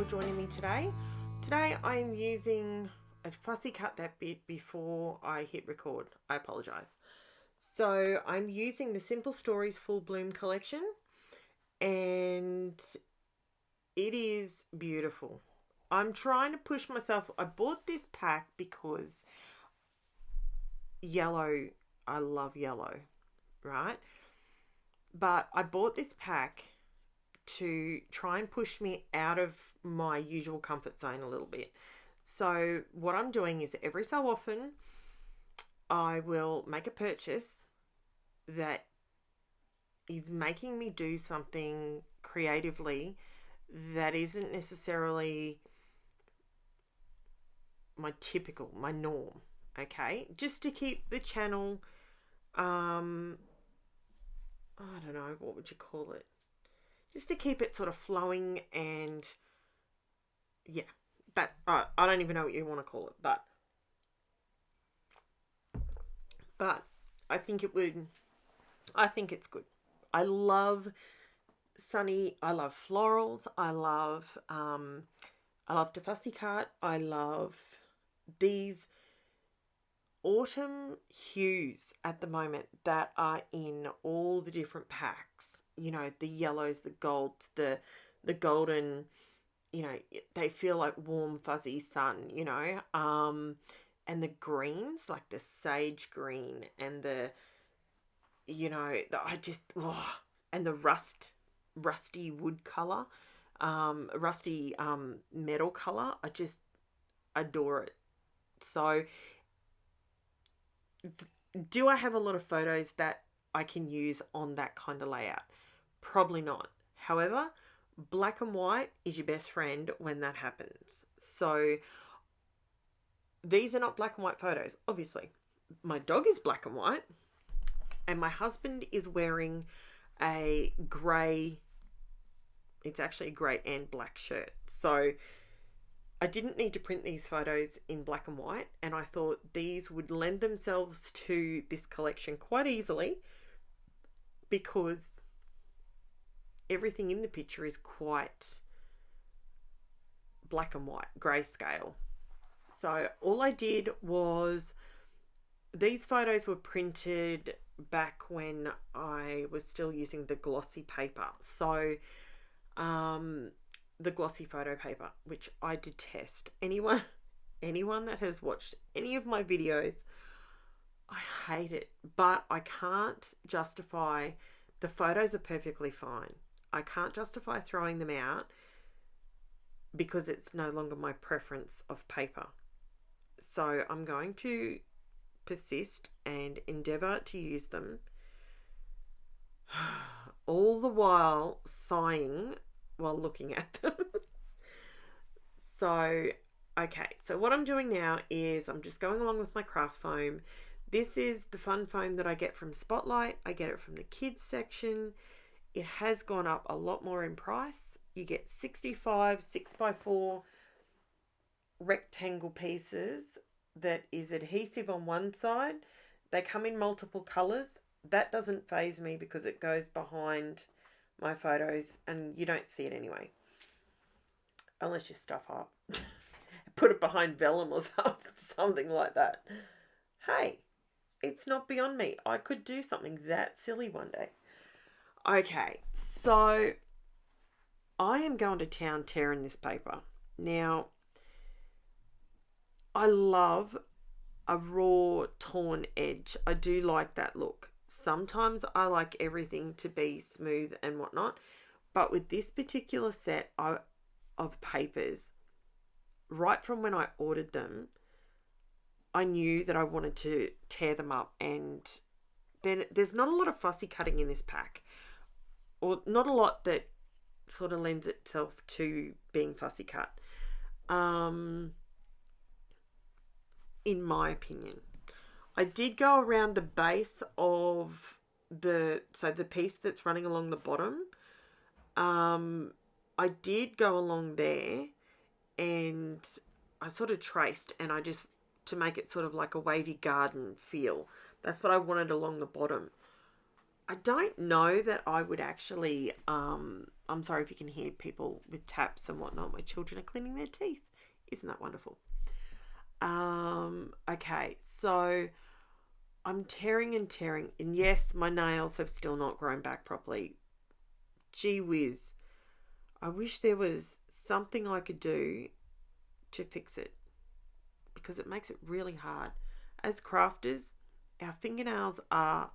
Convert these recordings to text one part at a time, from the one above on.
joining me today. Today I'm using a fussy cut that bit before I hit record. I apologise. So I'm using the Simple Stories Full Bloom collection and it is beautiful. I'm trying to push myself. I bought this pack because yellow, I love yellow, right? But I bought this pack to try and push me out of my usual comfort zone a little bit. So what I'm doing is every so often I will make a purchase that is making me do something creatively that isn't necessarily my norm, okay? Just to keep the channel, I don't know, what would you call it? Just to keep it sort of flowing and, yeah, that, I don't even know what you want to call it, but I think it's good. I love I love florals, I love to fussy cut, I love these autumn hues at the moment that are in all the different packs. You know, the yellows, the golds, the golden, you know, they feel like warm fuzzy sun, you know, and the greens, like the sage green and the, you know, and the rusty wood color, rusty metal color. I just adore it. So do I have a lot of photos that I can use on that kind of layout? Probably not. However, black and white is your best friend when that happens. So these are not black and white photos, obviously. My dog is black and white, and my husband is wearing a grey, it's actually a grey and black shirt. So I didn't need to print these photos in black and white, and I thought these would lend themselves to this collection quite easily because everything in the picture is quite black and white, grayscale. So all I did was, these photos were printed back when I was still using the glossy paper. So the glossy photo paper, which I detest. Anyone that has watched any of my videos, I hate it, but I can't justify, the photos are perfectly fine. I can't justify throwing them out because it's no longer my preference of paper. So I'm going to persist and endeavour to use them, all the while sighing while looking at them. So, okay, so what I'm doing now is I'm just going along with my craft foam. This is the fun foam that I get from Spotlight. I get it from the kids section. It has gone up a lot more in price. You get 65 6x4 rectangle pieces that is adhesive on one side. They come in multiple colours. That doesn't faze me because it goes behind my photos and you don't see it anyway. Unless you stuff up. Put it behind vellum or something like that. Hey, it's not beyond me. I could do something that silly one day. Okay, so I am going to town tearing this paper. Now, I love a raw torn edge. I do like that look. Sometimes I like everything to be smooth and whatnot, but with this particular set of papers, right from when I ordered them, I knew that I wanted to tear them up, and then there's not a lot of fussy cutting in this pack, or not a lot that sort of lends itself to being fussy cut, in my opinion. I did go around the base of the piece that's running along the bottom. I did go along there and I sort of traced, and I just, to make it sort of like a wavy garden feel. That's what I wanted along the bottom. I don't know that I would actually, I'm sorry if you can hear people with taps and whatnot. My children are cleaning their teeth. Isn't that wonderful? Okay, so I'm tearing and tearing, and yes, my nails have still not grown back properly. Gee whiz. I wish there was something I could do to fix it, because it makes it really hard. As crafters, our fingernails are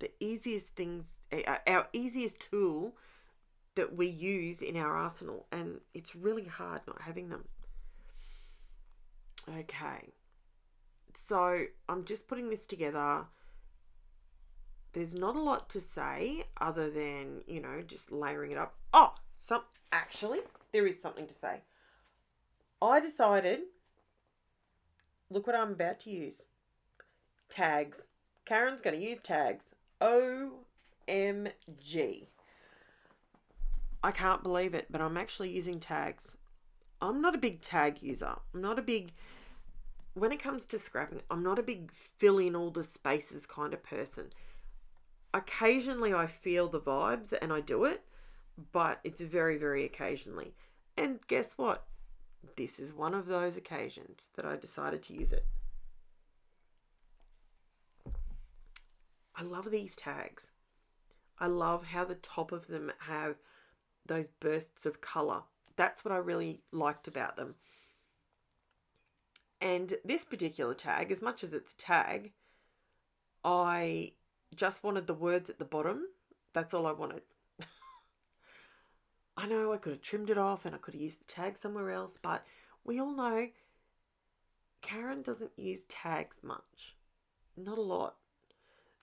the easiest things, our easiest tool that we use in our arsenal, and it's really hard not having them. Okay, so I'm just putting this together. There's not a lot to say other than, just layering it up. Oh, actually, there is something to say. I decided, look what I'm about to use. Tags. Karen's going to use tags. OMG. I can't believe it, but I'm actually using tags. I'm not a big tag user. When it comes to scrapping, I'm not a big fill in all the spaces kind of person. Occasionally I feel the vibes and I do it, but it's very, very occasionally. And guess what? This is one of those occasions that I decided to use it. I love these tags. I love how the top of them have those bursts of colour. That's what I really liked about them. And this particular tag, as much as it's a tag, I just wanted the words at the bottom. That's all I wanted. I know I could have trimmed it off and I could have used the tag somewhere else, but we all know Karen doesn't use tags much. Not a lot.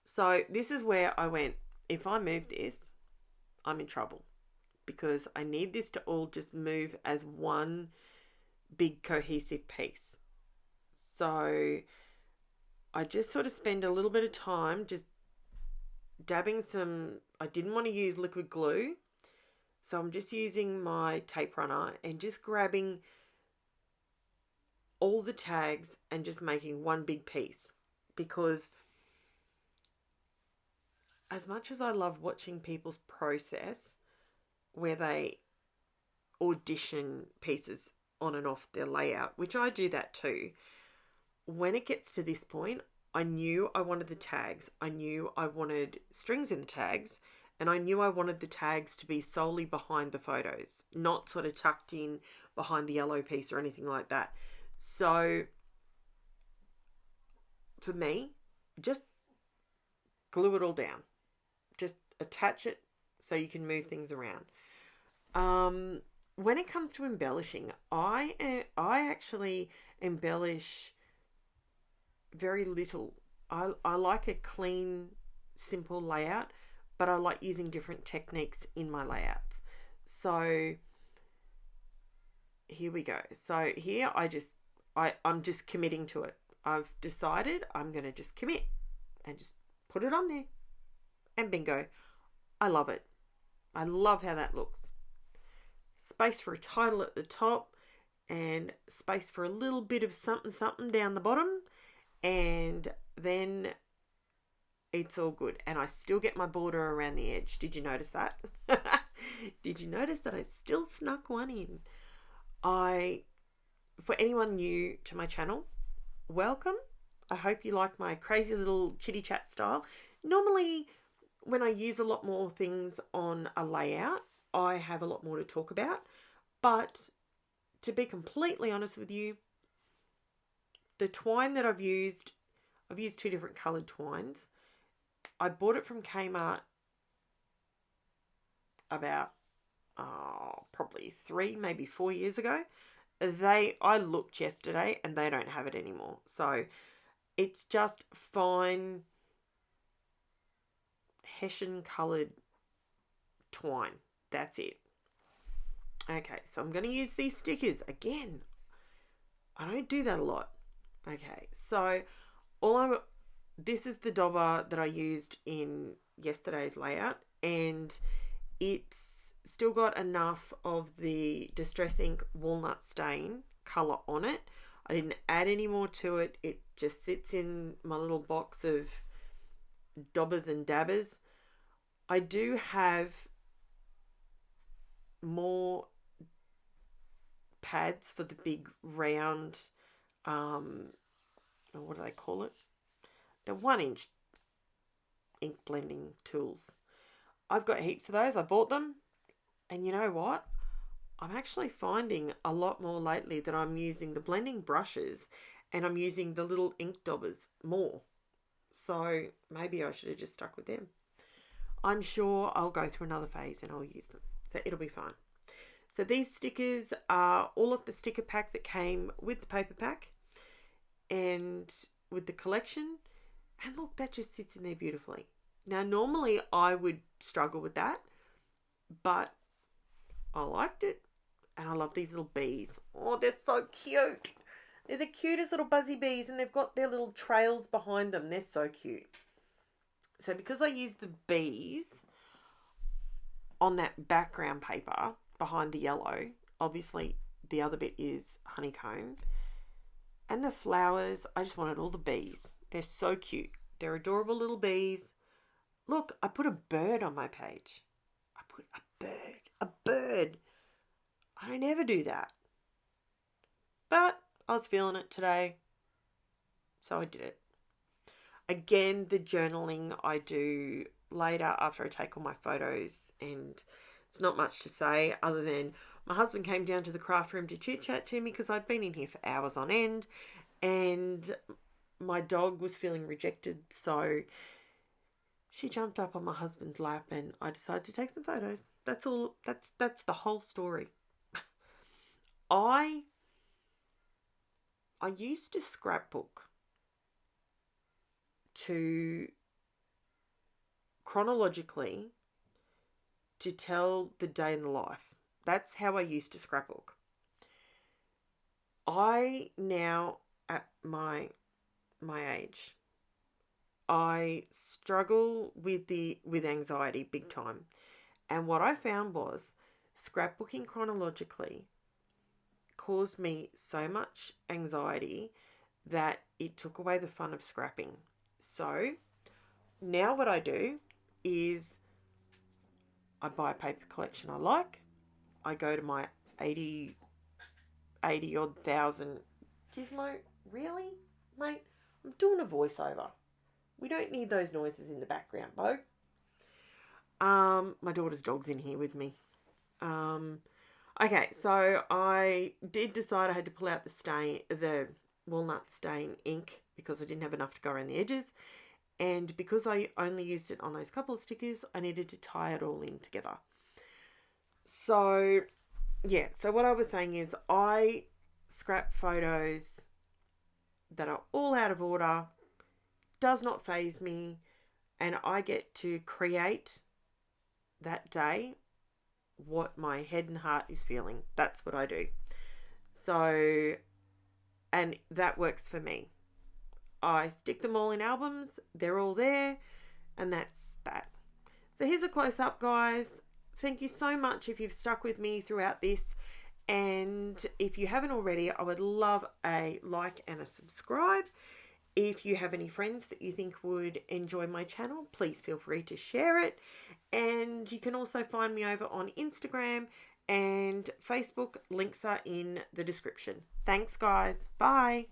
So this is where I went, if I move this, I'm in trouble, because I need this to all just move as one big cohesive piece. So I just sort of spend a little bit of time just dabbing I didn't want to use liquid glue, so I'm just using my tape runner and just grabbing all the tags and just making one big piece. Because as much as I love watching people's process where they audition pieces on and off their layout, which I do that too, when it gets to this point, I knew I wanted the tags. I knew I wanted strings in the tags, and I knew I wanted the tags to be solely behind the photos, not sort of tucked in behind the yellow piece or anything like that. So for me, just glue it all down. Just attach it so you can move things around. When it comes to embellishing, I actually embellish very little. I like a clean, simple layout, but I like using different techniques in my layouts. So here we go. So here I'm just committing to it. I've decided I'm going to just commit and just put it on there. And bingo. I love it. I love how that looks. Space for a title at the top and space for a little bit of something something down the bottom, and then it's all good. And I still get my border around the edge. Did you notice that? Did you notice that I still snuck one in? For anyone new to my channel, welcome. I hope you like my crazy little chitty chat style. Normally, when I use a lot more things on a layout, I have a lot more to talk about. But to be completely honest with you, the twine that I've used 2 different coloured twines. I bought it from Kmart about probably 3, maybe 4 years ago. I looked yesterday and they don't have it anymore. So it's just fine Hessian coloured twine. That's it. Okay, so I'm going to use these stickers again. I don't do that a lot. Okay, so this is the dauber that I used in yesterday's layout, and it's still got enough of the Distress Ink walnut stain colour on it. I didn't add any more to it. It just sits in my little box of daubers and dabbers. I do have more pads for the big round, what do they call it? The 1 inch ink blending tools. I've got heaps of those. I bought them. And you know what? I'm actually finding a lot more lately that I'm using the blending brushes and I'm using the little ink daubers more. So maybe I should have just stuck with them. I'm sure I'll go through another phase and I'll use them. So it'll be fine. So these stickers are all of the sticker pack that came with the paper pack and with the collection. And look, that just sits in there beautifully. Now, normally I would struggle with that, but I liked it. And I love these little bees. Oh, they're so cute. They're the cutest little buzzy bees, and they've got their little trails behind them. They're so cute. So because I used the bees on that background paper behind the yellow, obviously the other bit is honeycomb. And the flowers, I just wanted all the bees. They're so cute. They're adorable little bees. Look, I put a bird on my page. I put a bird. A bird. I don't ever do that. But I was feeling it today, so I did it. Again, the journaling I do later after I take all my photos, and it's not much to say other than my husband came down to the craft room to chit chat to me because I'd been in here for hours on end, and my dog was feeling rejected, so she jumped up on my husband's lap and I decided to take some photos. That's all. That's the whole story. I used to scrapbook to chronologically to tell the day in the life. That's how I used to scrapbook. I now, at my age, I struggle with anxiety big time. And what I found was scrapbooking chronologically caused me so much anxiety that it took away the fun of scrapping. So now what I do is I buy a paper collection I like. I go to my 80 odd thousand. Gizmo, really? Mate, I'm doing a voiceover. We don't need those noises in the background, Bo. My daughter's dog's in here with me. Okay, so I did decide I had to pull out the walnut stain ink because I didn't have enough to go around the edges. And because I only used it on those couple of stickers, I needed to tie it all in together. So, yeah, so what I was saying is I scrap photos that are all out of order, does not faze me, and I get to create that day what my head and heart is feeling. That's what I do. So, and that works for me. I stick them all in albums. They're all there. And that's that. So here's a close-up, guys. Thank you so much if you've stuck with me throughout this. And if you haven't already, I would love a like and a subscribe. If you have any friends that you think would enjoy my channel, please feel free to share it. And you can also find me over on Instagram and Facebook. Links are in the description. Thanks, guys. Bye.